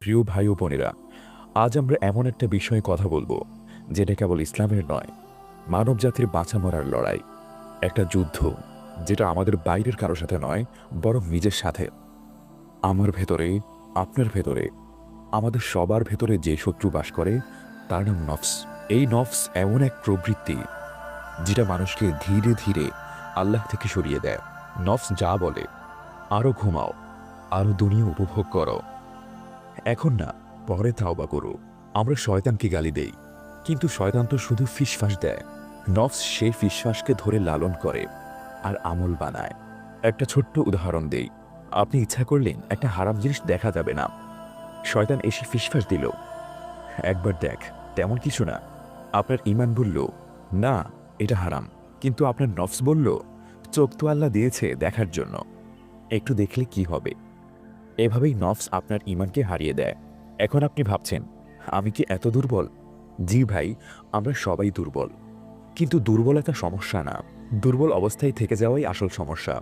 প্রিয় ভাই ও বোনেরা, আজ আমরা এমন একটা বিষয়ে কথা বলবো যেটা কেবল ইসলামের নয়, মানবজাতির বাঁচা মরার লড়াই। একটা যুদ্ধ যেটা আমাদের বাইরের কারো সাথে নয়, বরং নিজের সাথে। আমার ভেতরে, আপনার ভেতরে, আমাদের সবার ভেতরে যে শত্রু বাস করে তার নাম নফস। এই নফস এমন এক প্রবৃত্তি যেটা মানুষকে ধীরে ধীরে আল্লাহ থেকে সরিয়ে দেয়। নফস যা বলে, আরও ঘুমাও, আরও দুনিয়া উপভোগ করো, এখন না, পরে তাওবা করো। আমরা শয়তানকে গালি দেই, কিন্তু শয়তান তো শুধু ফিসফাস দেয়। নফস সেই ফিসফাসকে ধরে লালন করে আর আমল বানায়। একটা ছোট্ট উদাহরণ দেই। আপনি ইচ্ছা করলেন একটা হারাম জিনিস দেখা যাবে না, শয়তান এসে ফিসফাস দিল, একবার দেখ, তেমন কিছু না। আপনার ঈমান বলল, না, এটা হারাম। কিন্তু আপনার নফস বলল, চোখ তো আল্লাহ দিয়েছে দেখার জন্য, একটু দেখলে কি হবে। এভাবেই নফস আপনার ঈমানকে হারিয়ে দেয়। এখন আপনি ভাবছেন, আমি কি এত দুর্বল? জি ভাই, আমরা সবাই দুর্বল। কিন্তু দুর্বলতা সমস্যা না, দুর্বল অবস্থায় থেকে যাওয়াই আসল সমস্যা।